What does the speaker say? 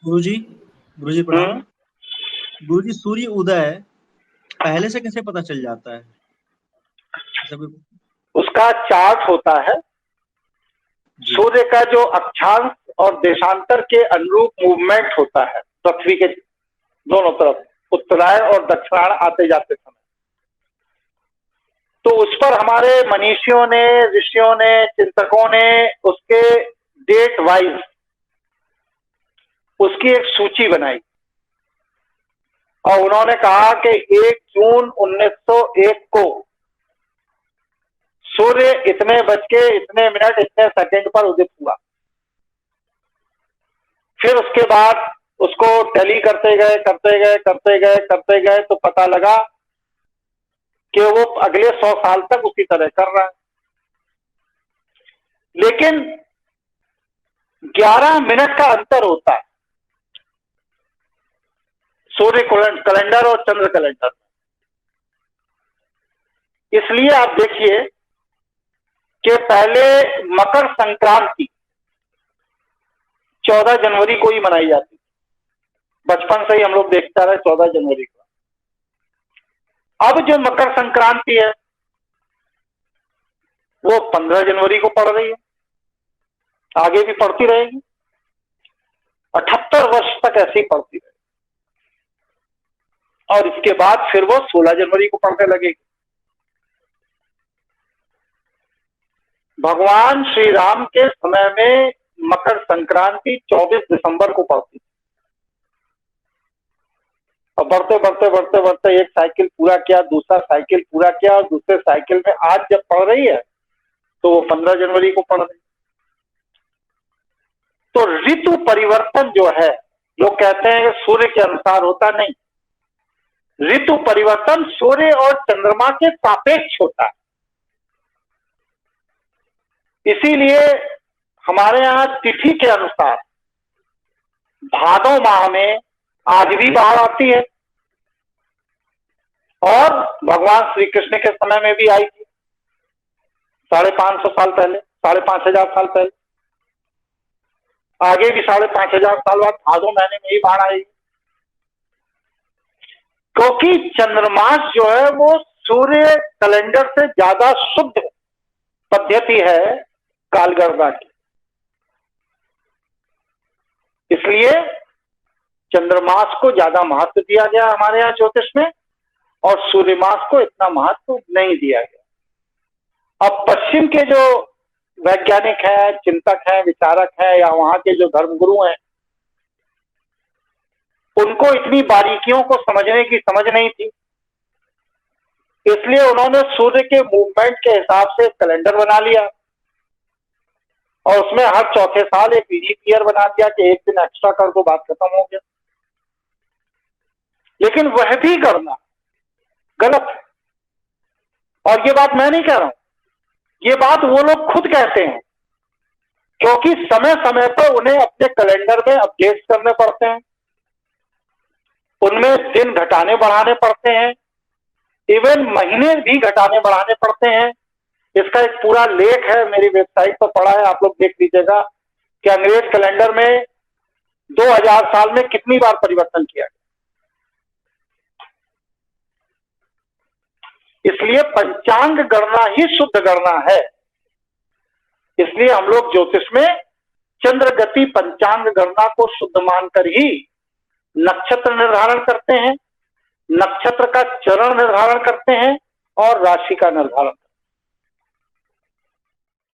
गुरुजी, गुरुजी प्रणाम। हम्म। गुरुजी, सूर्य उदय पहले से कैसे पता चल जाता है? ऐसा कोई? उसका चार्ट होता है। जी। सूर्य का जो अक्षांश और देशांतर के अनुरूप मूवमेंट होता है पृथ्वी के दोनों तरफ, उत्तरायण और दक्षिणायण आते जाते समय, तो उस पर हमारे मनीषियों ने, ऋषियों ने, चिंतकों ने उसके डेट वाइज उसकी एक सूची बनाई और उन्होंने कहा कि 1 जून 1901 को सूर्य इतने बज के इतने मिनट इतने सेकंड पर उदित हुआ। फिर उसके बाद उसको टैली करते गए करते गए करते गए करते गए तो पता लगा कि वो अगले 100 साल तक उसी तरह कर रहा है। लेकिन 11 मिनट का अंतर होता है सूर्य कैलेंडर और चंद्र कैलेंडर। इसलिए आप देखिए कि पहले मकर संक्रांति 14 जनवरी को ही मनाई जाती थी। बचपन से ही हम लोग देखते आ रहे 14 जनवरी को। अब जो मकर संक्रांति है वो 15 जनवरी को पड़ रही है, आगे भी पड़ती रहेगी, 78 वर्ष तक ऐसी पड़ती रहेगी और इसके बाद फिर वो 16 जनवरी को पड़ने लगेगी। भगवान श्री राम के समय में मकर संक्रांति 24 दिसंबर को पड़ती, और बढ़ते बढ़ते बढ़ते बढ़ते एक साइकिल पूरा किया, दूसरा साइकिल पूरा किया और दूसरे साइकिल में आज जब पड़ रही है तो वो 15 जनवरी को पड़ रही। तो ऋतु परिवर्तन जो है, लोग कहते हैं कि सूर्य के अनुसार होता, नहीं, ऋतु परिवर्तन सूर्य और चंद्रमा के सापेक्ष होता है। इसीलिए हमारे यहां तिथि के अनुसार भादो माह में आज भी बाढ़ आती है और भगवान श्री कृष्ण के समय में भी आई थी 550 साल पहले, 5,500 साल पहले। आगे भी 5,500 साल बाद भादो महीने में ही बाढ़ आएगी, क्योंकि चंद्रमास जो है वो सूर्य कैलेंडर से ज्यादा शुद्ध पद्धति है कालगणना की। इसलिए चंद्रमास को ज्यादा महत्व दिया गया हमारे यहाँ ज्योतिष में और सूर्यमास को इतना महत्व नहीं दिया गया। अब पश्चिम के जो वैज्ञानिक हैं, चिंतक हैं, विचारक हैं या वहां के जो धर्मगुरु हैं, उनको इतनी बारीकियों को समझने की समझ नहीं थी। इसलिए उन्होंने सूर्य के मूवमेंट के हिसाब से कैलेंडर बना लिया और उसमें हर चौथे साल एक लीप ईयर बना दिया कि एक दिन एक्स्ट्रा कर दो, बात खत्म हो गया। लेकिन वह भी गणना गलत है, और ये बात मैं नहीं कह रहा हूं, ये बात वो लोग खुद कहते हैं, क्योंकि समय समय पर उन्हें अपने कैलेंडर में अपडेट करने पड़ते हैं, उनमें दिन घटाने बढ़ाने पड़ते हैं, इवन महीने भी घटाने बढ़ाने पड़ते हैं। इसका एक पूरा लेख है, मेरी वेबसाइट पर पड़ा है, आप लोग देख लीजिएगा कि अंग्रेज कैलेंडर में 2000 साल में कितनी बार परिवर्तन किया गया। इसलिए पंचांग गणना ही शुद्ध गणना है। इसलिए हम लोग ज्योतिष में चंद्र गति पंचांग गणना को शुद्ध मानकर ही नक्षत्र निर्धारण करते हैं, नक्षत्र का चरण निर्धारण करते हैं और राशि का निर्धारण करते हैं।